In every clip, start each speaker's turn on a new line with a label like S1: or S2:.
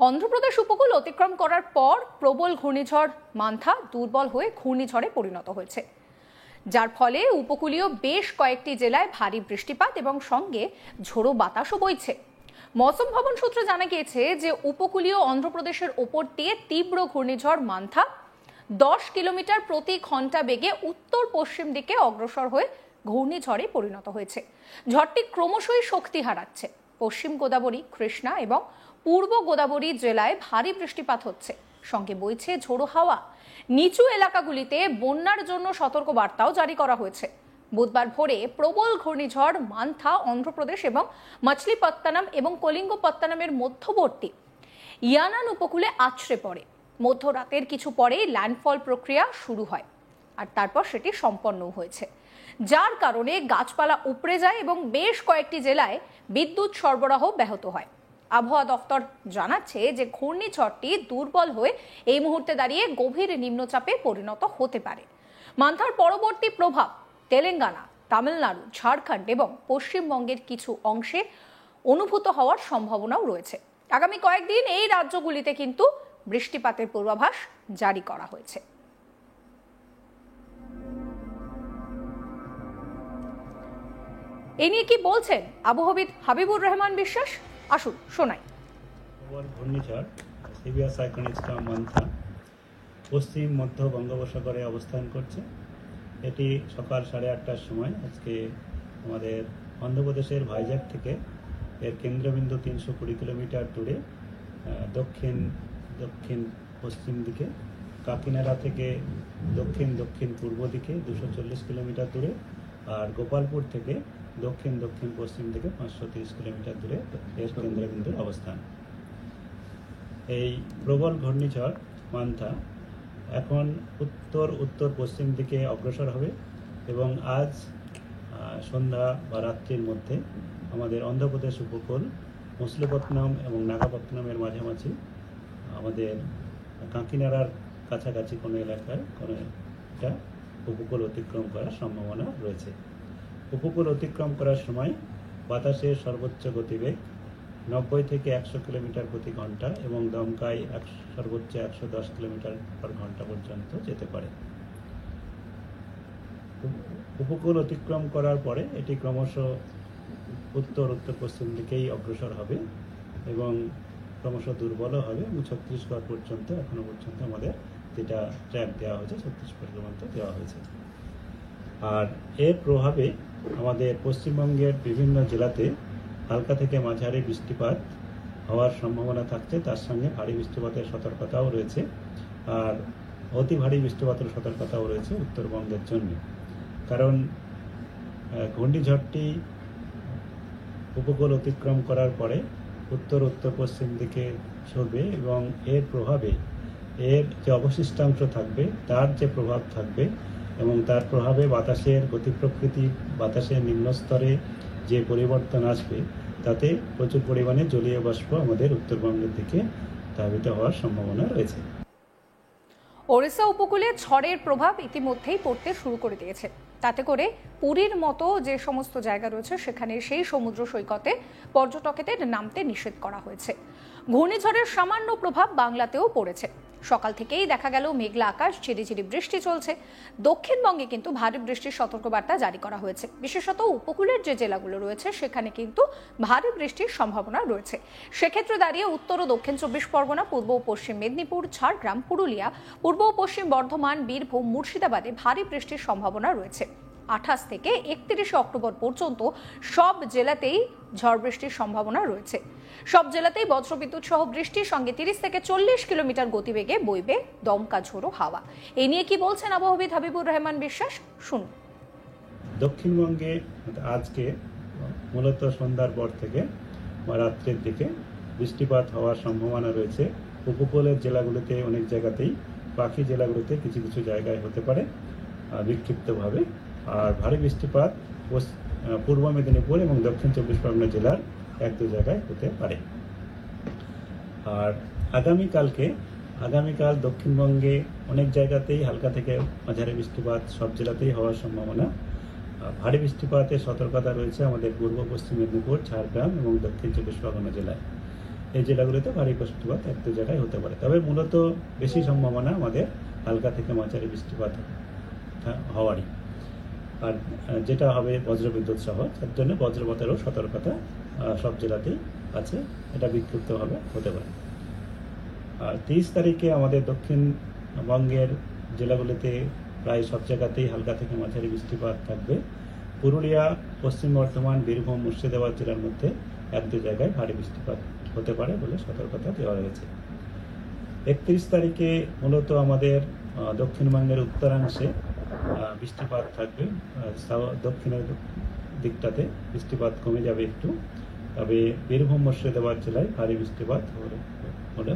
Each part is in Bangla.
S1: অন্ধ্রপ্রদেশ উপকূল অতিক্রম করার পর প্রবল ঘূর্ণিঝড় মান্থা দুর্বল হয়ে ঘূর্ণিঝড়ে পরিণত হয়েছে, যার ফলে উপকূলীয় বেশ কয়েকটি জেলায় ভারী বৃষ্টিপাত এবং সঙ্গে ঝোড়ো বাতাসও বইছে। মৌসুম ভবন সূত্রে জানা গিয়েছে যে উপকূলীয় অন্ধ্রপ্রদেশের ওপর দিয়ে তীব্র ঘূর্ণিঝড় মান্থা 10 কিলোমিটার প্রতি ঘন্টা বেগে উত্তর পশ্চিম দিকে অগ্রসর হয়ে ঘূর্ণিঝড়ে পরিণত হয়েছে। ঝড়টি ক্রমশই শক্তি হারাচ্ছে। পশ্চিম গোদাবরী, কৃষ্ণা এবং পূর্ব গোদাবরী জেলায় ভারী বৃষ্টিপাত হচ্ছে, সঙ্গে বইছে ঝোড়ো হাওয়া। নিচু এলাকাগুলিতে বন্যার জন্য সতর্কবার্তাও জারি করা হয়েছে। বুধবার ভোরে প্রবল ঘূর্ণিঝড় মান্থা অন্ধ্রপ্রদেশ এবং মাছলিপত্তনম এবং কলিঙ্গপত্তনমের মধ্যবর্তী ইয়ানান উপকূলে আছড়ে পড়ে। মধ্যরাতের কিছু পরেই ল্যান্ডফল প্রক্রিয়া শুরু হয়, আর তারপর সেটি সম্পন্ন হয়েছে, যার কারণে গাছপালা উপড়ে যায় এবং বেশ কয়েকটি জেলায় বিদ্যুৎ সরবরাহ ব্যাহত হয়। আবহাওয়া দফতর জানাচ্ছে যে ঘূর্ণিঝড়টি দুর্বল হয়ে এই মুহূর্তে দাঁড়িয়ে গভীর নিম্নচাপে পরিণত হতে পারে। মান্থার পরবর্তী প্রভাব তেলেঙ্গানা, তামিলনাড়ু, ঝাড়খণ্ড এবং পশ্চিমবঙ্গের কিছু অংশে অনুভূত হওয়ার সম্ভাবনাও রয়েছে। আগামী কয়েকদিন এই রাজ্যগুলিতে কিন্তু বৃষ্টিপাতের পূর্বাভাস জারি করা হয়েছে। এ নিয়ে কি বলছেন আবহাওয়াবিদ হাবিবুর রহমান বিশ্বাস? আসুন শোনাই।
S2: ঘূর্ণিঝড় সিভিয়ার সাইক্লোনিক স্টর্ম মান্থা পশ্চিম মধ্য বঙ্গোপসাগরে অবস্থান করছে। এটি সকাল 8:30টার সময় আজকে আমাদের অন্ধ্রপ্রদেশের ভাইজ্যাক থেকে এর কেন্দ্রবিন্দু 320 কিলোমিটার দূরে দক্ষিণ দক্ষিণ পশ্চিম দিকে, কাকিনাড়া থেকে দক্ষিণ দক্ষিণ পূর্ব দিকে 240 কিলোমিটার দূরে, আর গোপালপুর থেকে দক্ষিণ দক্ষিণ পশ্চিম দিকে 530 কিলোমিটার দূরে এর কেন্দ্রবিন্দুর অবস্থান। এই প্রবল ঘূর্ণিঝড় মান্থা এখন উত্তর উত্তর পশ্চিম দিকে অগ্রসর হবে এবং আজ সন্ধ্যা বা রাত্রির মধ্যে আমাদের অন্ধ্রপ্রদেশ উপকূল মছলিপত্তনম এবং নাগাপত্তনমের মাঝামাঝি আমাদের কাকিনাড়ার কাছাকাছি কোনো এলাকায় কোনো একটা উপকূল অতিক্রম করার সম্ভাবনা রয়েছে। উপকূল অতিক্রম করার সময় বাতাসের সর্বোচ্চ গতিবেগ 90 থেকে 100 কিলোমিটার প্রতি ঘন্টা এবং দমকায় সর্বোচ্চ 110 কিলোমিটার পার ঘন্টা পর্যন্ত যেতে পারে। উপকূল অতিক্রম করার পরে এটি ক্রমশ উত্তর উত্তর পশ্চিম দিকেই অগ্রসর হবে এবং ক্রমশ দুর্বলও হবে এবং ছত্তিশগড় পর্যন্ত এখনো পর্যন্ত আমাদের যেটা ট্র্যাক দেওয়া হয়েছে ছত্তিশগড় পর্যন্ত দেওয়া হয়েছে। আর এর প্রভাবে আমাদের পশ্চিমবঙ্গের বিভিন্ন জেলাতে হালকা থেকে মাঝারি বৃষ্টিপাত হওয়ার সম্ভাবনা থাকছে, তার সঙ্গে ভারী বৃষ্টিপাতের সতর্কতাও রয়েছে, আর অতি ভারী বৃষ্টিপাতের সতর্কতাও রয়েছে উত্তরবঙ্গের জন্য। কারণ ঘূর্ণিঝড়টি উপকূল অতিক্রম করার পরে উত্তর উত্তর পশ্চিম দিকে সরবে এবং এর প্রভাবে এর যে অবশিষ্টাংশ থাকবে তার যে প্রভাব থাকবে এবং তার প্রভাবে বাতাসের গতি প্রকৃতি, বাতাসের নিম্নস্তরে যে পরিবর্তন আসবে তাতে প্রচুর পরিমাণে জলীয় বাষ্প আমাদের উত্তরবঙ্গের দিকে ধাবিত হওয়ার সম্ভাবনা রয়েছে।
S1: ওড়িশা উপকূলে ঝড়ের প্রভাব ইতিমধ্যেই পড়তে শুরু করে দিয়েছে। তাতে করে পুরীর মতো যে সমস্ত জায়গা রয়েছে সেখানে সেই সমুদ্র সৈকতে পর্যটকদের নামতে নিষেধ করা হয়েছে। ঘূর্ণিঝড়ের সামান্য প্রভাব বাংলাতেও পড়েছে। সকাল থেকেই দেখা গেল মেঘলা আকাশ, ঝিরিঝিরি বৃষ্টি চলছে। দক্ষিণবঙ্গে কিন্তু ভারী বৃষ্টির সতর্কবার্তা জারি করা হয়েছে। বিশেষত উপকূলের যে জেলাগুলো রয়েছে সেখানে কিন্তু ভারী বৃষ্টির সম্ভাবনা রয়েছে। সেক্ষেত্রে দাঁড়িয়ে উত্তর ও দক্ষিণ 24 পরগনা, পূর্ব ও পশ্চিম মেদিনীপুর, ঝাড়গ্রাম, পুরুলিয়া, পূর্ব ও পশ্চিম বর্ধমান, বীরভূম, মুর্শিদাবাদে ভারী বৃষ্টির সম্ভাবনা রয়েছে। 28 থেকে 31 অক্টোবর পর্যন্ত সব জেলাতেই ঝড় বৃষ্টির সম্ভাবনা রয়েছে। সব জেলাতেই বজ্রবিদ্যুৎ সহ বৃষ্টির সঙ্গে 30 থেকে 40 কিলোমিটার গতিবেগে বইবে দমকা ঝোড়ো হাওয়া। এই নিয়ে কি বলছেন আবহাওয়াবিদ হাবিবুর রহমান বিশ্বাস? শুনুন।
S2: দক্ষিণবঙ্গে আজকে মূলত সন্ধ্যার পর থেকে বা রাত্রের দিকে বৃষ্টিপাত হওয়ার সম্ভাবনা রয়েছে। উপকূলের জেলাগুলিতে অনেক জায়গাতেই, বাকি জেলাগুলিতে কিছু কিছু জায়গায় হতে পারে বিক্ষিপ্তভাবে। আর ভারী বৃষ্টিপাত পূর্ব মেদিনীপুর এবং দক্ষিণ 24 পরগনা জেলার 1-2 জায়গায় হতে পারে। আর আগামীকাল দক্ষিণবঙ্গে অনেক জায়গাতেই হালকা থেকে মাঝারি বৃষ্টিপাত সব জেলাতেই হওয়ার সম্ভাবনা। ভারী বৃষ্টিপাতের সতর্কতা রয়েছে আমাদের পূর্ব পশ্চিম মেদিনীপুর, ঝাড়গ্রাম এবং দক্ষিণ 24 পরগনা জেলায়। এই জেলাগুলিতে ভারী বৃষ্টিপাত এক দু জায়গায় হতে পারে। তবে মূলত বেশি সম্ভাবনা আমাদের হালকা থেকে মাঝারি বৃষ্টিপাত হওয়ারই। আর যেটা হবে বজ্রবিদ্যুৎ সহ, তার জন্য বজ্রপাতেরও সতর্কতা সব জেলাতেই আছে, এটা বিক্ষিপ্তভাবে হতে পারে। আর 30 তারিখে আমাদের দক্ষিণবঙ্গের জেলাগুলিতে প্রায় সব জায়গাতেই হালকা থেকে মাঝারি বৃষ্টিপাত থাকবে। পুরুলিয়া, পশ্চিম বর্ধমান, বীরভূম, মুর্শিদাবাদ জেলার মধ্যে এক দু জায়গায় ভারী বৃষ্টিপাত হতে পারে বলে সতর্কতা দেওয়া হয়েছে। 31 তারিখে মূলত আমাদের দক্ষিণবঙ্গের উত্তরাংশে বৃষ্টিপাত থাকবে। দক্ষিণের দিকটাতে বৃষ্টিপাত কমে যাবে একটু, তবে বীরভূম, মুর্শিদাবাদ জেলায় ভারী বৃষ্টিপাত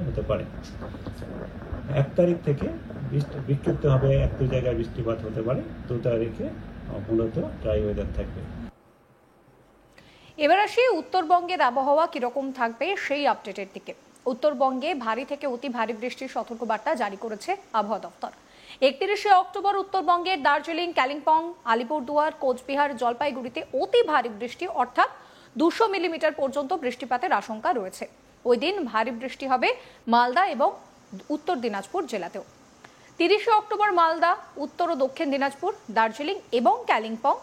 S2: হতে পারে। 1 তারিখ থেকে বিক্ষিপ্ত হবে এক দু জায়গায় বৃষ্টিপাত হতে পারে। 2 তারিখে মূলত ড্রাই ওয়েদার থাকবে।
S1: এবার আসি উত্তরবঙ্গের আবহাওয়া কিরকম থাকবে সেই আপডেটের দিকে। উত্তরবঙ্গে ভারী থেকে অতি ভারী বৃষ্টির সতর্কবার্তা জারি করেছে আবহাওয়া দপ্তর। 31শে অক্টোবর উত্তরবঙ্গের দার্জিলিং, কালিম্পং, আলিপুরদুয়ার, কোচবিহার, জলপাইগুড়িতে অতি ভারী বৃষ্টি অর্থাৎ 200 মিলিমিটার পর্যন্ত বৃষ্টিপাতের আশঙ্কা রয়েছে। ওই দিন ভারী বৃষ্টি হবে মালদা এবং উত্তর দিনাজপুর জেলাতেও। 30শে অক্টোবর মালদা, উত্তর ও দক্ষিণ দিনাজপুর, দার্জিলিং এবং কালিম্পং,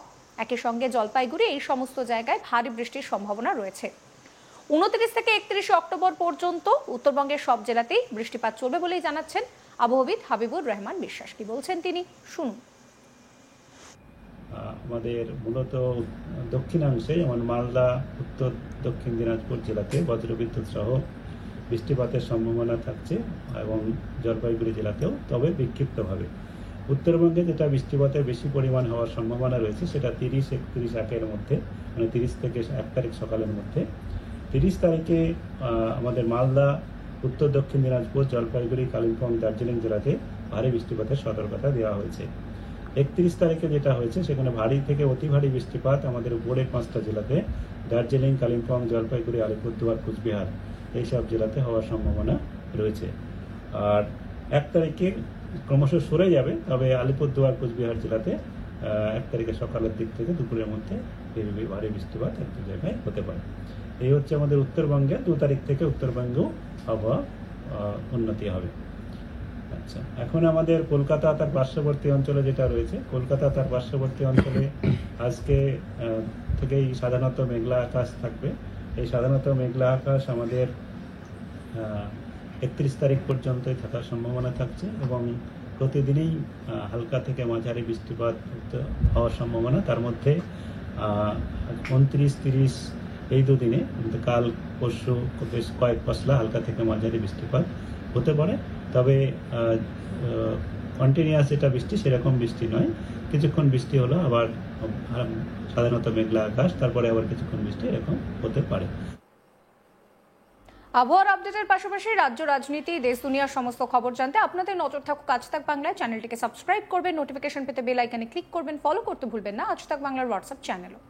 S1: একই সঙ্গে জলপাইগুড়ি, এই সমস্ত জায়গায় ভারী বৃষ্টির সম্ভাবনা রয়েছে। 29 থেকে 31শে অক্টোবর পর্যন্ত উত্তরবঙ্গের সব জেলাতেই বৃষ্টিপাত চলবে বলেই জানাচ্ছেন আবহাওয়াবিদ হাবিবুর রহমান বিশ্বাস। কি বলছেন তিনি, শুনুন।
S2: আমাদের মূলত দক্ষিণাংশে যেমন মালদা, উত্তর দক্ষিণ দিনাজপুর জেলাতে বজ্রবিদ্যুৎ সহ বৃষ্টিপাতের সম্ভাবনা থাকছে এবং জলপাইগুড়ি জেলাতেও, তবে বিক্ষিপ্তভাবে। উত্তরবঙ্গে যেটা বৃষ্টিপাতের বেশি পরিমাণ হওয়ার সম্ভাবনা রয়েছে সেটা 30, 31, 1-এর মধ্যে, মানে 30 থেকে 1 তারিখ সকালের মধ্যে। 30 তারিখে আমাদের মালদা, উত্তর দক্ষিণ দিনাজপুর, জলপাইগুড়ি, কালিম্পং, দার্জিলিং জেলাতে ভারী বৃষ্টিপাতের সতর্কতা দেওয়া হয়েছে। 31 তারিখে যেটা হয়েছে সেখানে ভারী থেকে অতি ভারী বৃষ্টিপাত আমাদের উপরের 5টা জেলাতে, দার্জিলিং, কালিম্পং, জলপাইগুড়ি, আলিপুরদুয়ার, কোচবিহার, এইসব জেলাতে হওয়ার সম্ভাবনা রয়েছে। আর 1 তারিখে ক্রমশ সরে যাবে, তবে আলিপুরদুয়ার, কোচবিহার জেলাতে 1 তারিখে সকালের দিক থেকে দুপুরের মধ্যে ভারী বৃষ্টিপাত এক দু জায়গায় হতে পারে। এই হচ্ছে আমাদের উত্তরবঙ্গে। 2 তারিখ থেকে উত্তরবঙ্গেও আবহাওয়া উন্নতি হবে। আচ্ছা, এখন আমাদের কলকাতা তার পার্শ্ববর্তী অঞ্চলে যেটা রয়েছে, কলকাতা তার পার্শ্ববর্তী অঞ্চলে আজকে থেকেই সাধারণত মেঘলা আকাশ থাকবে। এই সাধারণত মেঘলা আকাশ আমাদের 31 তারিখ পর্যন্তই থাকার সম্ভাবনা থাকছে এবং প্রতিদিনই হালকা থেকে মাঝারি বৃষ্টিপাত হওয়ার সম্ভাবনা। তার মধ্যে 29, 30 এই দুদিনে, কাল পরশু বেশ কয়েক পশলা হালকা থেকে মাঝারি বৃষ্টিপাত হতে পারে। তবে কন্টিনিউয়াস এটা বৃষ্টি সেরকম বৃষ্টি নয়, কিছুক্ষণ বৃষ্টি হলো আবার সাধারণত মেঘলা আকাশ, তারপরে আবার কিছুক্ষণ বৃষ্টি এরকম হতে পারে।
S1: আবহাওয়ার আপডেটের পাশাপাশি রাজ্য রাজনীতি, দেশ দুনিয়ার সমস্ত খবর জানতে আপনাদের নজর থাকুক আজ তাক বাংলায়। চ্যানেলটিকে সাবস্ক্রাইব করবেন, নোটিফিকেশন পেতে বেল আইকনে ক্লিক করবেন, ফলো করতে ভুলবেন না আজ তাক বাংলার হোয়াটসঅ্যাপ চ্যানেলও।